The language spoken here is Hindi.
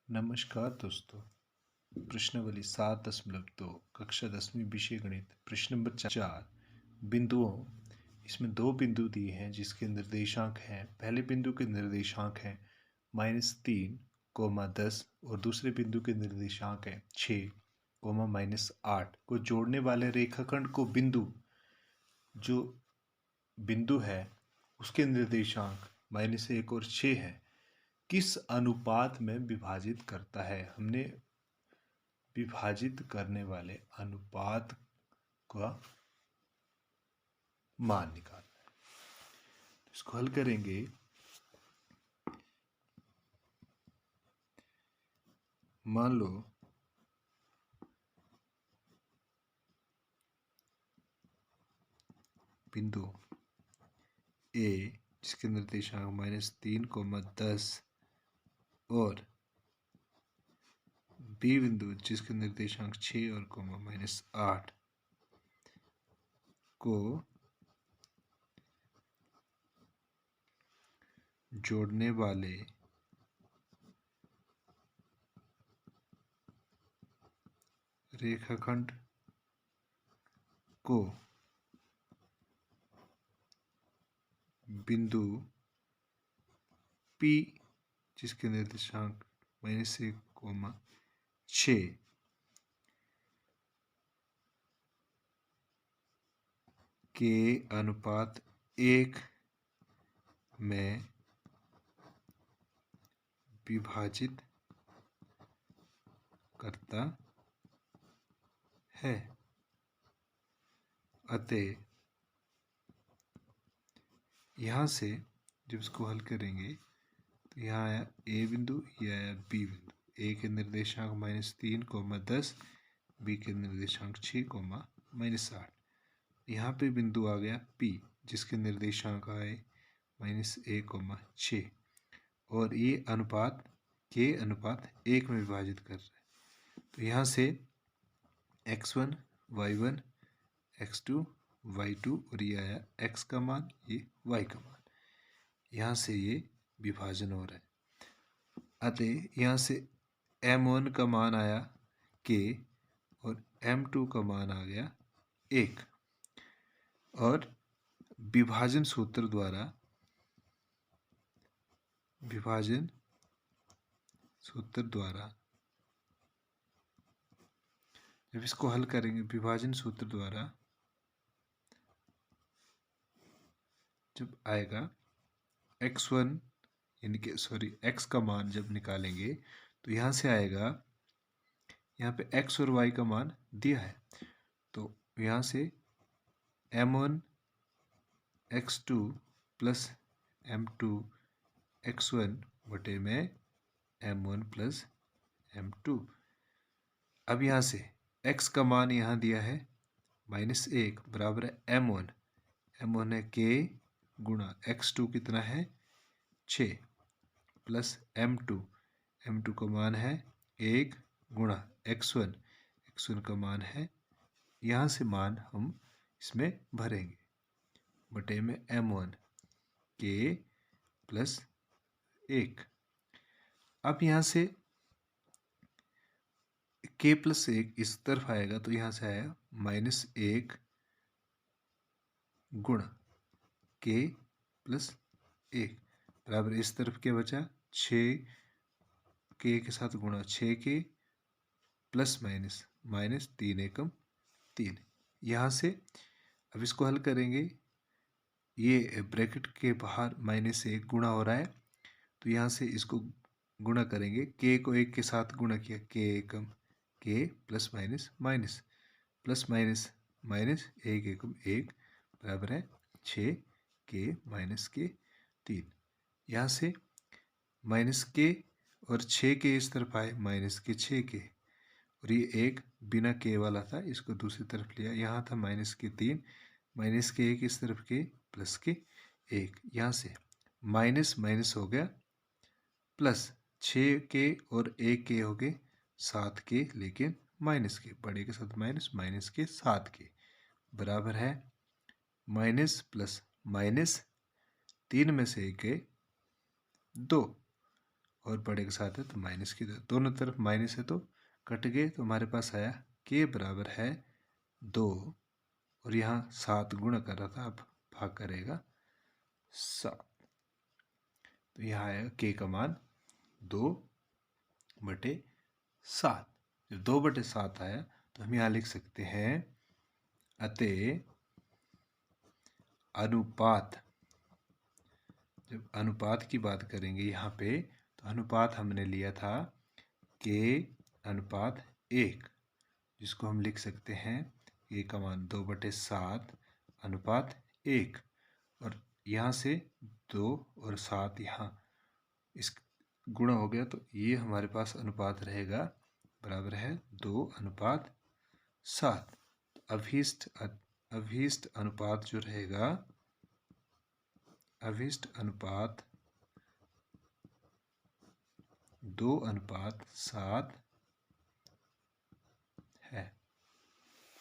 नमस्कार दोस्तों। प्रश्नावली 7.2 कक्षा 10वीं विषय गणित प्रश्न नंबर 4 बिंदुओं। इसमें दो बिंदु दिए हैं जिसके निर्देशांक हैं। पहले बिंदु के निर्देशांक हैं -3, 10 और दूसरे बिंदु के निर्देशांक हैं 6, -8 को जोड़ने वाले रेखाखंड को बिंदु जो बिंदु है उसके निर्देशांक -1 और 6 है किस अनुपात में विभाजित करता है। हमने विभाजित करने वाले अनुपात का मान निकालना है। इसको हल करेंगे। मान लो बिंदु ए जिसके निर्देशांक -3, 10 और बी बिंदु जिसके निर्देशांक 6 और -8 को जोड़ने वाले रेखाखंड को बिंदु P जिसके निर्देशांक -1, 6 के अनुपात 1 में विभाजित करता है। अतः यहाँ से जब इसको हल करेंगे तो यहाँ आया ए बिंदु, यह आया बी बिंदु। ए के निर्देशांक -3, 10, बी के निर्देशांक 6, -8। यहाँ पे बिंदु आ गया पी जिसके निर्देशांक आए -1, 6 और ये अनुपात के अनुपात 1 में विभाजित कर रहे हैं। तो यहाँ से x1, y1, x2, y2 और ये आया x का मान, ये y का मान। यहाँ से ये विभाजन हो रहा है। अतः यहाँ से m1 का मान आया k और m2 का मान आ गया 1 और विभाजन सूत्र द्वारा जब इसको हल करेंगे विभाजन सूत्र द्वारा जब आएगा x1 यानी कि x का मान जब निकालेंगे तो यहाँ से आएगा, यहाँ पे x और y का मान दिया है तो यहाँ से m1 x2 plus m2 x1 बटे में m1 प्लस m2। अब यहाँ से x का मान यहाँ दिया है -1 बराबर है m1 है k गुणा x2 कितना है 6 प्लस m2 का मान है 1 गुणा x1 का मान है, यहाँ से मान हम इसमें भरेंगे बटे में m1 k प्लस 1। अब यहाँ से k प्लस 1 इस तरफ आएगा तो यहाँ से आया -1 गुणा k प्लस 1 बराबर इस तरफ क्या बचा 6 k के साथ गुणा 6k प्लस माइनस 3 एकम 3। यहाँ से अब इसको हल करेंगे, ये ब्रैकेट के बाहर -1 गुणा हो रहा है तो यहाँ से इसको गुणा करेंगे, k को 1 के साथ गुणा किया k एकम k plus minus plus minus 1 एकम 1 बराबर है 6k माइनस के 3। यहाँ से माइनस के और 6k इस तरफ आए -6k और ये एक बिना k वाला था इसको दूसरी तरफ लिया, यहाँ था -3 -1 इस तरफ के प्लस के 1। यहाँ से माइनस माइनस हो गया प्लस 6k और 1k हो गए 7k लेकिन माइनस के बड़े के साथ माइनस के 7k बराबर है माइनस प्लस माइनस 3 में से 1 2 और बड़े के साथ है तो माइनस की दोनों तरफ माइनस है तो कट गए, तो हमारे पास आया के बराबर है 2, और यहाँ 7 गुणा कर रहा था, अब भाग करेगा 7, तो यहाँ आएगा के का मान 2/7। जब 2/7 आया तो हम यहाँ लिख सकते हैं अतः अनुपात। जब अनुपात की बात करेंगे यहाँ पे, तो अनुपात हमने लिया था के अनुपात 1, जिसको हम लिख सकते हैं ए का मान 2/7 अनुपात 1, और यहाँ से 2 और 7 यहाँ इस गुणा हो गया, तो ये हमारे पास अनुपात रहेगा बराबर है 2/7। अभीष्ट अनुपात जो रहेगा, अभीष्ट अनुपात 2/7